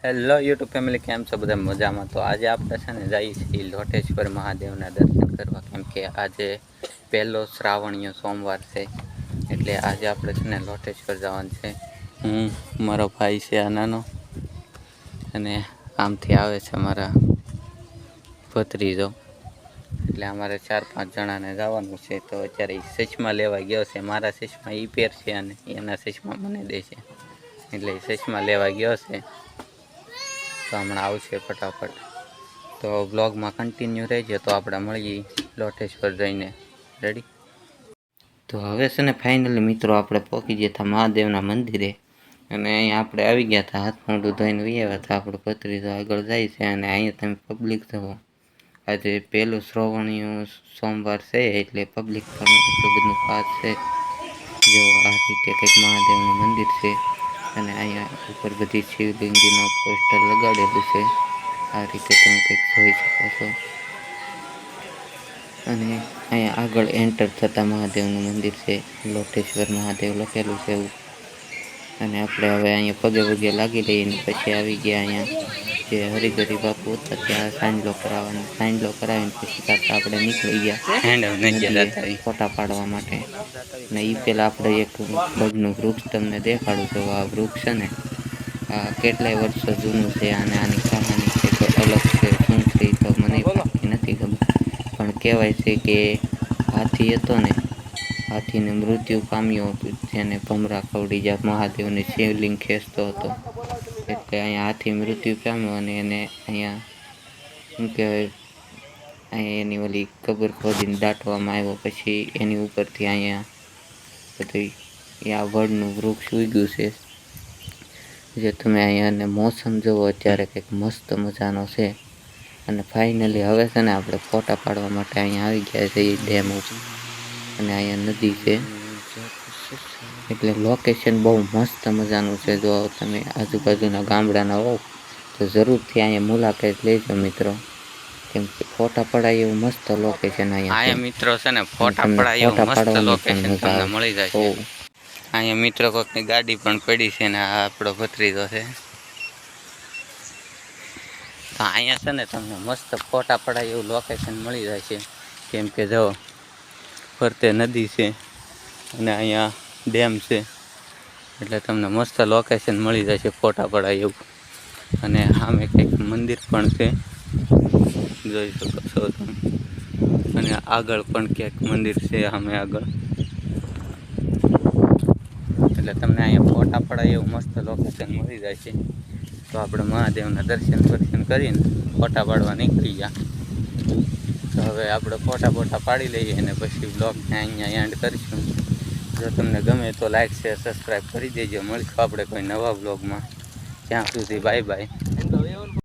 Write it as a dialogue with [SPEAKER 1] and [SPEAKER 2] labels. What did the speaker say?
[SPEAKER 1] Hello YouTube family, કેમ છો બધા મજામાં? તો આજે આપણે છે ને જઈએ છીએ લોટેશ્વર મહાદેવના દર્શન કરવા, કેમ કે આજે પહેલો શ્રાવણીય સોમવાર છે. એટલે આજે આપણે છે ને લોટેશ્વર જવાનું છે. હું, મારો ભાઈ છે આ નાનો, અને આમથી આવે છે મારા ભત્રીજો. એટલે અમારે 4-5 જણાને જવાનું છે. તો અત્યારે ચશ્મા લેવા ગયો છે. મારા ચશ્મા એ પહેરશે અને એના ચશ્મા મને દેશે. એટલે ચશ્મા લેવા ગયો છે. તો હમણાં આવશે ફટાફટ. તો બ્લોગમાં કન્ટિન્યુ રહેજો. તો આપણે મળીએ લોટેશ્વર જઈને. રેડી? તો હવે છે ને ફાઇનલી મિત્રો આપણે પહોંચી ગયા હતા મહાદેવના મંદિરે. અને અહીંયા આપણે આવી ગયા હતા, હાથ મોઢું ધોઈને આવ્યા હતા. આપણો ભત્રીજો આગળ જાય છે. અને અહીંયા તમે પબ્લિક જુઓ. આજે પહેલું શ્રાવણીય સોમવાર છે, એટલે પબ્લિક પણ એટલું બધું ખાસ છે. જો આ રીતે કંઈક મહાદેવનું મંદિર છે. અને અહીંયા ઉપર બધી શિવલિંગીનો પોસ્ટર લગાડેલું છે. આ રીતે તમે કંઈક જોઈ શકો છો. અને અહીંયા આગળ એન્ટર થતાં મહાદેવનું મંદિર છે. લોટેશ્વર મહાદેવ લખેલું છે એવું. અને આપણે હવે અહીંયા પગે પગે લાગી લઈએ ને પછી આવી ગયા અહીંયા જે હરિગરી બાપુ હતા ત્યાં સાંજલો કરાવીને પછી પાછા આપણે નીકળી ગયા ફોટા પાડવા માટે. ને એ પહેલાં આપણે એક બગનું વૃક્ષ તમને દેખાડું છું. આ વૃક્ષ છે ને આ કેટલાય વર્ષો જૂનું છે. અને આની કહાની છે તો અલગ છે, શું છે તો મને પાકી નથી ખબર. પણ કહેવાય છે કે હાથી હતો ને, હાથીને મૃત્યુ પામ્યો હતું, જેને ભમરા ખવડી મહાદેવની શિવલિંગ ખેંચતો હતો. એટલે અહીંયા હાથી મૃત્યુ પામ્યો અને એને અહીંયા શું કહેવાય, અહીંયા એની ઓલી કબર ખોદીને દાટવામાં આવ્યો. પછી એની ઉપરથી અહીંયા બધું આ વડનું વૃક્ષ ઉગ્યું છે. જે તમે અહીંયા મોસમ જુઓ અત્યારે કંઈક મસ્ત મજાનો છે. અને ફાઇનલી હવે છે ને આપણે ફોટા પાડવા માટે અહીંયા આવી ગયા છે એ ડેમ ઉપર. અને અહીંયા નદી છે. એટલે લોકેશન બહુ મસ્ત મજાનું છે. જો તમે આજુબાજુના ગામડાના હોવ તો જરૂરથી અહીંયા મુલાકાત લેજો મિત્રો, કેમ કે ફોટા પડાય એવું મસ્ત લોકેશન અહીંયા મિત્રો છે ને. ફોટા પડાય એવું મસ્ત લોકેશન તમને મળી જાય છે. અહીંયા મિત્રો કોઈકની ગાડી પણ પડી છે ને આ આપણો ભત્રીજો છે. તો અહીંયા છે ને તમને મસ્ત ફોટા પડાય એવું લોકેશન મળી જાય છે. કેમ કે જો ફરતે નદી છે અને અહીંયા ડેમ છે. એટલે તમને મસ્ત લોકેશન મળી જાય છે ફોટા પડાય એવું. અને સામે કંઈક મંદિર પણ છે, જોઈ શકો છો તમે. અને આગળ પણ ક્યાંક મંદિર છે સામે આગળ. એટલે તમને અહીંયા ફોટા પડાય એવું મસ્ત લોકેશન મળી જાય છે. તો આપણે મહાદેવના દર્શન કરીને ફોટા પાડવા નીકળી ગયા. તો હવે આપણે ફોટા પાડી લઈએ અને પછી બ્લોગને અહીંયા એન્ડ કરીશું. જો તમને ગમે તો લાઈક, શેર, સબસ્ક્રાઈબ કરી દેજો. મળીશું આપણે કોઈ નવા બ્લોગમાં. ત્યાં સુધી બાય બાય.